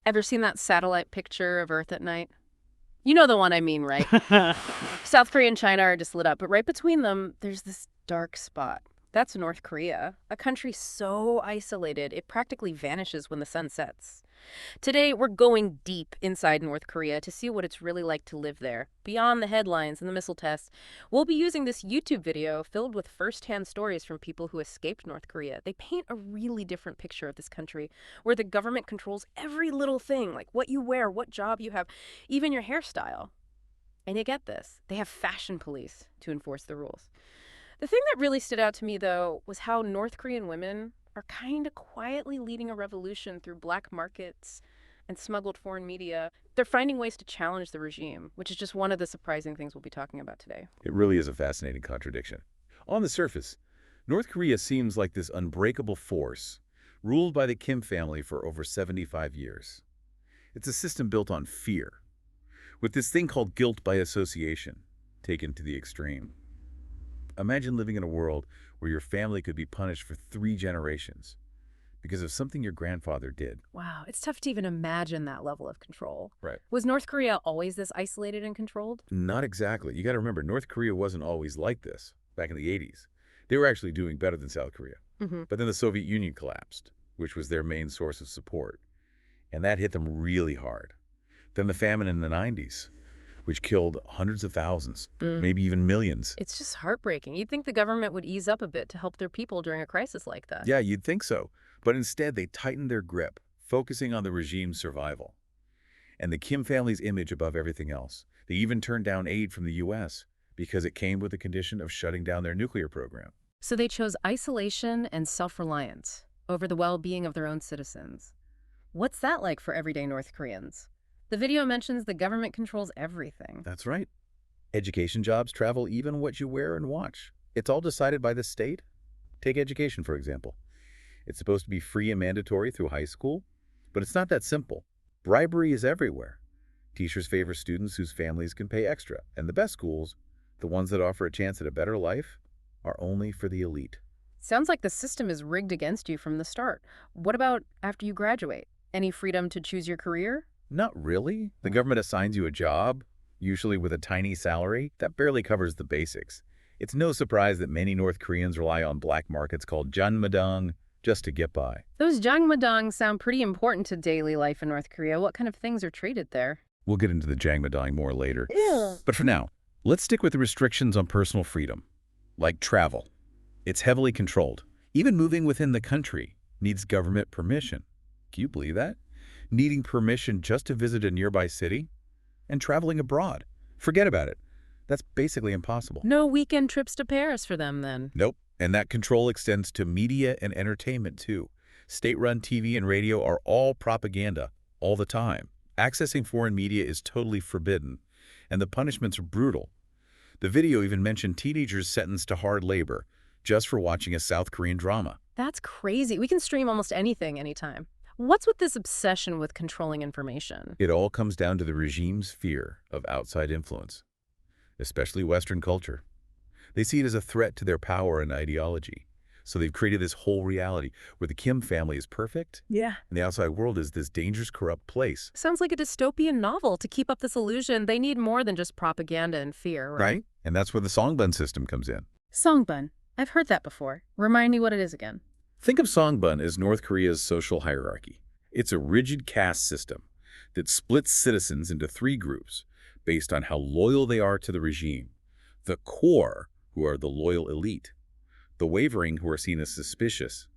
Ever seen that satellite picture of Earth at night? You know the one I mean, right? South Korea and China are just lit up, but right between them, there's this dark spot. That's North Korea, a country so isolated it practically vanishes when the sun sets. Today, we're going deep inside North Korea to see what it's really like to live there. Beyond the headlines and the missile tests, we'll be using this YouTube video filled with first-hand stories from people who escaped North Korea. They paint a really different picture of this country, where the government controls every little thing, like what you wear, what job you have, even your hairstyle. And you get this, they have fashion police to enforce the rules. The thing that really stood out to me, though, was how North Korean women are kind of quietly leading a revolution through black markets and smuggled foreign media. They're finding ways to challenge the regime, which is just one of the surprising things we'll be talking about today. It really is a fascinating contradiction. On the surface, North Korea seems like this unbreakable force, ruled by the Kim family for over 75 years. It's a system built on fear, with this thing called guilt by association, taken to the extreme. Imagine living in a world where your family could be punished for 3 generations because of something your grandfather did. Wow, it's tough to even imagine that level of control. Right. Was North Korea always this isolated and controlled? Not exactly. You got to remember, North Korea wasn't always like this back in the 80s. They were actually doing better than South Korea. But then the Soviet Union collapsed, which was their main source of support. And that hit them really hard. Then the famine in the 90s, which killed hundreds of thousands, maybe even millions. It's just heartbreaking. You'd think the government would ease up a bit to help their people during a crisis like that. Yeah, you'd think so. But instead, they tightened their grip, focusing on the regime's survival and the Kim family's image above everything else. They even turned down aid from the U.S. because it came with the condition of shutting down their nuclear program. So they chose isolation and self-reliance over the well-being of their own citizens. What's that like for everyday North Koreans? The video mentions the government controls everything. That's right. Education, jobs, travel, even what you wear and watch. It's all decided by the state. Take education, for example. It's supposed to be free and mandatory through high school, but it's not that simple. Bribery is everywhere. Teachers favor students whose families can pay extra, and the best schools, the ones that offer a chance at a better life, are only for the elite. Sounds like the system is rigged against you from the start. What about after you graduate? Any freedom to choose your career? Not really. The government assigns you a job, usually with a tiny salary, that barely covers the basics. It's no surprise that many North Koreans rely on black markets called janmadang just to get by. Those jangmadang sound pretty important to daily life in North Korea. What kind of things are traded there? We'll get into the jangmadang more later. But for now, let's stick with the restrictions on personal freedom, like travel. It's heavily controlled. Even moving within the country needs government permission. Can you believe that? Needing permission just to visit a nearby city? And traveling abroad. Forget about it. That's basically impossible. No weekend trips to Paris for them, then. Nope. And that control extends to media and entertainment, too. State-run TV and radio are all propaganda, all the time. Accessing foreign media is totally forbidden, and the punishments are brutal. The video even mentioned teenagers sentenced to hard labor just for watching a South Korean drama. That's crazy. We can stream almost anything anytime. What's with this obsession with controlling information? It all comes down to the regime's fear of outside influence, especially Western culture. They see it as a threat to their power and ideology. So they've created this whole reality where the Kim family is perfect, Yeah. and the outside world is this dangerous, corrupt place. Sounds like a dystopian novel. To keep up this illusion, they need more than just propaganda and fear, right? Right? And that's where the songbun system comes in. Songbun. I've heard that before. Remind me what it is again. Think of songbun as North Korea's social hierarchy. It's a rigid caste system that splits citizens into 3 groups based on how loyal they are to the regime. The core, who are the loyal elite, the wavering, who are seen as suspicious,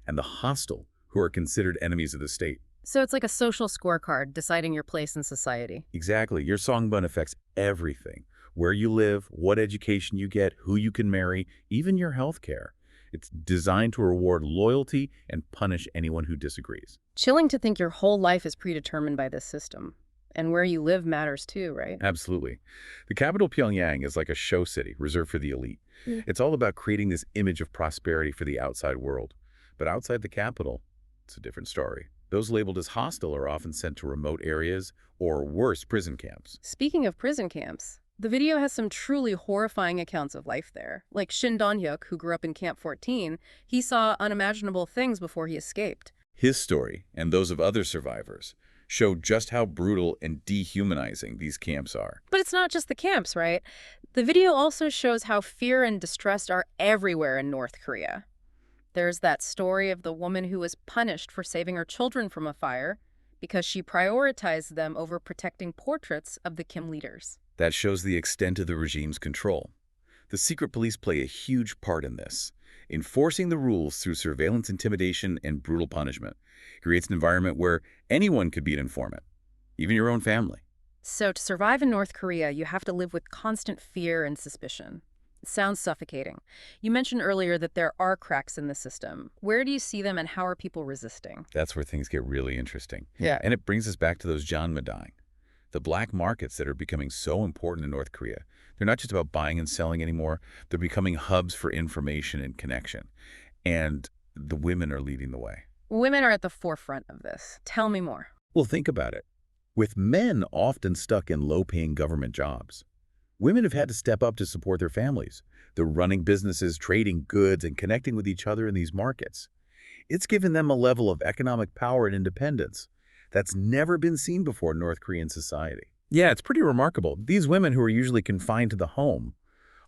and the hostile, who are considered enemies of the state. So it's like a social scorecard deciding your place in society. Exactly. Your songbun affects everything. Where you live, what education you get, who you can marry, even your health care. It's designed to reward loyalty and punish anyone who disagrees. Chilling to think your whole life is predetermined by this system. And where you live matters too, right? Absolutely. The capital, Pyongyang, is like a show city reserved for the elite. It's all about creating this image of prosperity for the outside world. But outside the capital, it's a different story. Those labeled as hostile are often sent to remote areas or worse, prison camps. Speaking of prison camps, the video has some truly horrifying accounts of life there. Like Shin Dong Hyuk, who grew up in Camp 14, he saw unimaginable things before he escaped. His story, and those of other survivors, show just how brutal and dehumanizing these camps are. But it's not just the camps, right? The video also shows how fear and distrust are everywhere in North Korea. There's that story of the woman who was punished for saving her children from a fire because she prioritized them over protecting portraits of the Kim leaders. That shows the extent of the regime's control. The secret police play a huge part in this. Enforcing the rules through surveillance, intimidation, and brutal punishment creates an environment where anyone could be an informant, even your own family. So to survive in North Korea, you have to live with constant fear and suspicion. It sounds suffocating. You mentioned earlier that there are cracks in the system. Where do you see them and how are people resisting? That's where things get really interesting. Yeah. And it brings us back to those janmadang, the black markets that are becoming so important in North Korea. They're not just about buying and selling anymore. They're becoming hubs for information and connection. And the women are leading the way. Women are at the forefront of this. Tell me more. Well, think about it. With men often stuck in low-paying government jobs, women have had to step up to support their families. They're running businesses, trading goods, and connecting with each other in these markets. It's given them a level of economic power and independence that's never been seen before in North Korean society. Yeah, it's pretty remarkable. These women who are usually confined to the home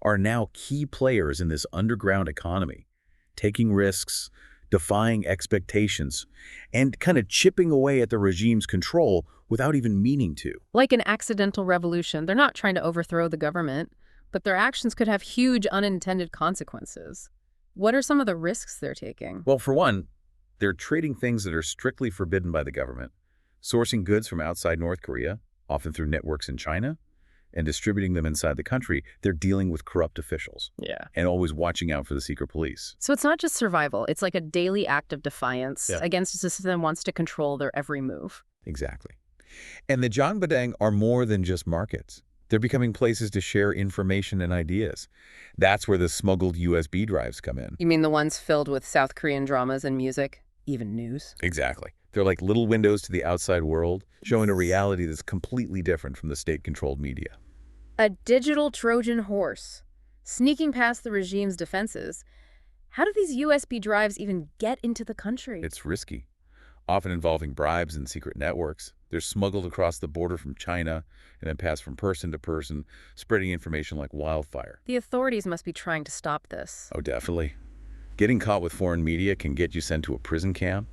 are now key players in this underground economy, taking risks, defying expectations, and kind of chipping away at the regime's control without even meaning to. Like an accidental revolution, they're not trying to overthrow the government, but their actions could have huge unintended consequences. What are some of the risks they're taking? Well, for one, they're trading things that are strictly forbidden by the government, sourcing goods from outside North Korea, often through networks in China, and distributing them inside the country. They're dealing with corrupt officials. Yeah. And always watching out for the secret police. So it's not just survival. It's like a daily act of defiance against a system that wants to control their every move. Exactly. And the janmadang are more than just markets. They're becoming places to share information and ideas. That's where the smuggled USB drives come in. You mean the ones filled with South Korean dramas and music, even news? Exactly. They're like little windows to the outside world, showing a reality that's completely different from the state-controlled media. A digital Trojan horse, sneaking past the regime's defenses. How do these USB drives even get into the country? It's risky, often involving bribes and secret networks. They're smuggled across the border from China and then passed from person to person, spreading information like wildfire. The authorities must be trying to stop this. Oh, definitely. Getting caught with foreign media can get you sent to a prison camp,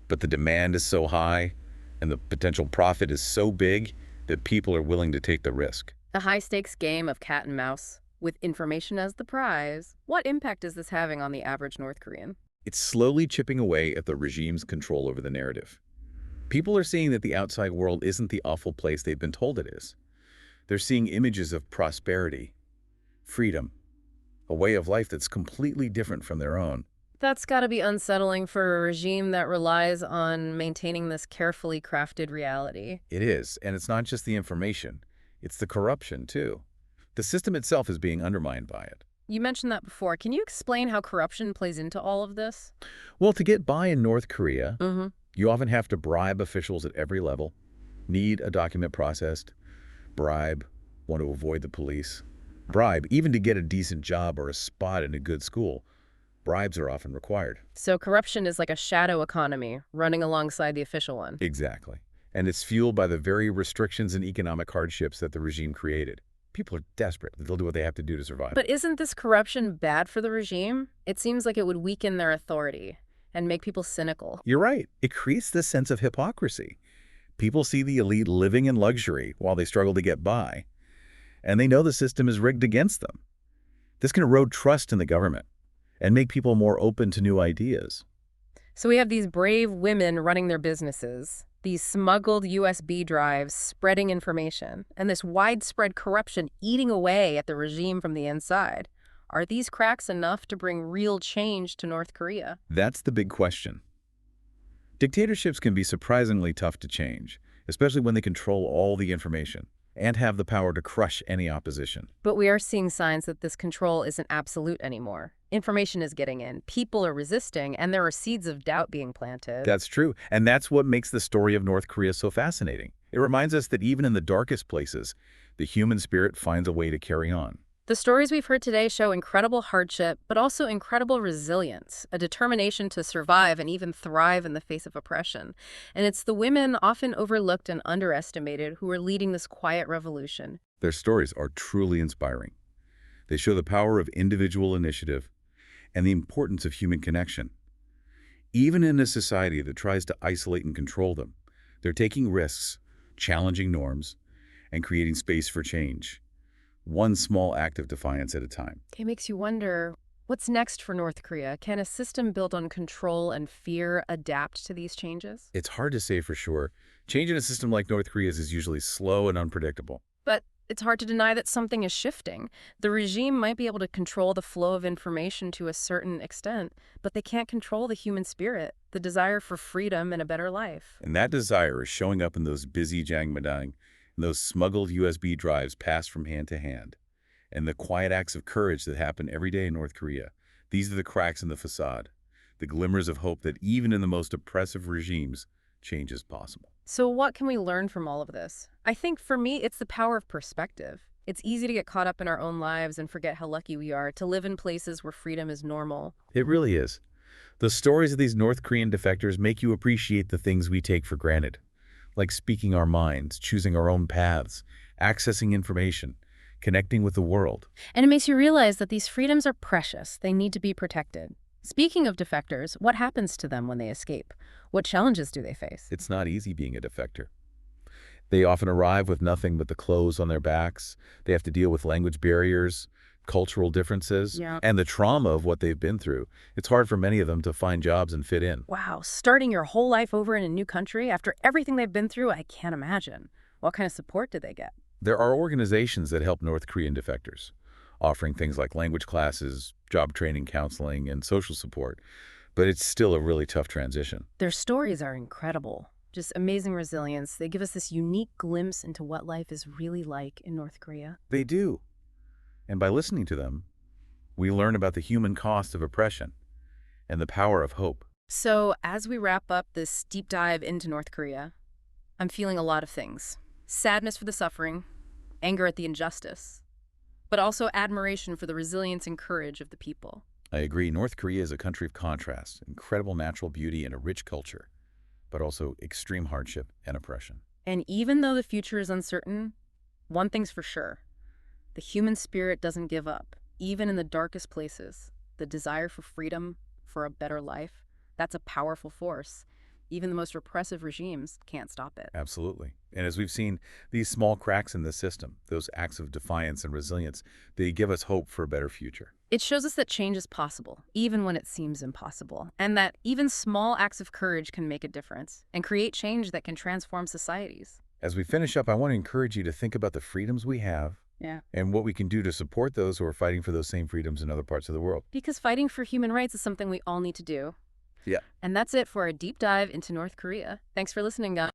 but the demand is so high and the potential profit is so big that people are willing to take the risk. A high-stakes game of cat and mouse, with information as the prize. What impact is this having on the average North Korean? It's slowly chipping away at the regime's control over the narrative. People are seeing that the outside world isn't the awful place they've been told it is. They're seeing images of prosperity, freedom, a way of life that's completely different from their own. That's got to be unsettling for a regime that relies on maintaining this carefully crafted reality. It is, and it's not just the information. It's the corruption, too. The system itself is being undermined by it. You mentioned that before. Can you explain how corruption plays into all of this? Well, to get by in North Korea, you often have to bribe officials at every level, need a document processed, bribe, want to avoid the police, bribe, even to get a decent job or a spot in a good school. Bribes are often required. So corruption is like a shadow economy running alongside the official one. Exactly. And it's fueled by the very restrictions and economic hardships that the regime created. People are desperate. They'll do what they have to do to survive. But isn't this corruption bad for the regime? It seems like it would weaken their authority and make people cynical. You're right. It creates this sense of hypocrisy. People see the elite living in luxury while they struggle to get by, and they know the system is rigged against them. This can erode trust in the government and make people more open to new ideas. So we have these brave women running their businesses, these smuggled USB drives spreading information, and this widespread corruption eating away at the regime from the inside. Are these cracks enough to bring real change to North Korea? That's the big question. Dictatorships can be surprisingly tough to change, especially when they control all the information and have the power to crush any opposition. But we are seeing signs that this control isn't absolute anymore. Information is getting in, people are resisting, and there are seeds of doubt being planted. That's true, and that's what makes the story of North Korea so fascinating. It reminds us that even in the darkest places, the human spirit finds a way to carry on. The stories we've heard today show incredible hardship, but also incredible resilience, a determination to survive and even thrive in the face of oppression. And it's the women, often overlooked and underestimated, who are leading this quiet revolution. Their stories are truly inspiring. They show the power of individual initiative and the importance of human connection. Even in a society that tries to isolate and control them, they're taking risks, challenging norms, and creating space for change. One small act of defiance at a time. It makes you wonder, what's next for North Korea? Can a system built on control and fear adapt to these changes? It's hard to say for sure. Change in a system like North Korea's is usually slow and unpredictable. But it's hard to deny that something is shifting. The regime might be able to control the flow of information to a certain extent, but they can't control the human spirit, the desire for freedom and a better life. And that desire is showing up in those busy jangmadang, and those smuggled USB drives passed from hand to hand, and the quiet acts of courage that happen every day in North Korea. These are the cracks in the facade, the glimmers of hope that even in the most oppressive regimes, change is possible. So what can we learn from all of this? I think for me, it's the power of perspective. It's easy to get caught up in our own lives and forget how lucky we are to live in places where freedom is normal. It really is. The stories of these North Korean defectors make you appreciate the things we take for granted, like speaking our minds, choosing our own paths, accessing information, connecting with the world. And it makes you realize that these freedoms are precious. They need to be protected. Speaking of defectors, what happens to them when they escape? What challenges do they face? It's not easy being a defector. They often arrive with nothing but the clothes on their backs. They have to deal with language barriers, cultural differences, and the trauma of what they've been through. It's hard for many of them to find jobs and fit in. Wow, starting your whole life over in a new country after everything they've been through, I can't imagine. What kind of support do they get? There are organizations that help North Korean defectors, offering things like language classes, job training, counseling, and social support. But it's still a really tough transition. Their stories are incredible. Just amazing resilience. They give us this unique glimpse into what life is really like in North Korea. They do. And by listening to them, we learn about the human cost of oppression and the power of hope. So as we wrap up this deep dive into North Korea, I'm feeling a lot of things. Sadness for the suffering, anger at the injustice, but also admiration for the resilience and courage of the people. I agree. North Korea is a country of contrast, incredible natural beauty and a rich culture, but also extreme hardship and oppression. And even though the future is uncertain, one thing's for sure. The human spirit doesn't give up, even in the darkest places. The desire for freedom, for a better life, that's a powerful force. Even the most repressive regimes can't stop it. Absolutely. And as we've seen, these small cracks in the system, those acts of defiance and resilience, they give us hope for a better future. It shows us that change is possible, even when it seems impossible, and that even small acts of courage can make a difference and create change that can transform societies. As we finish up, I want to encourage you to think about the freedoms we have and what we can do to support those who are fighting for those same freedoms in other parts of the world. Because fighting for human rights is something we all need to do. Yeah. And that's it for our deep dive into North Korea. Thanks for listening, guys.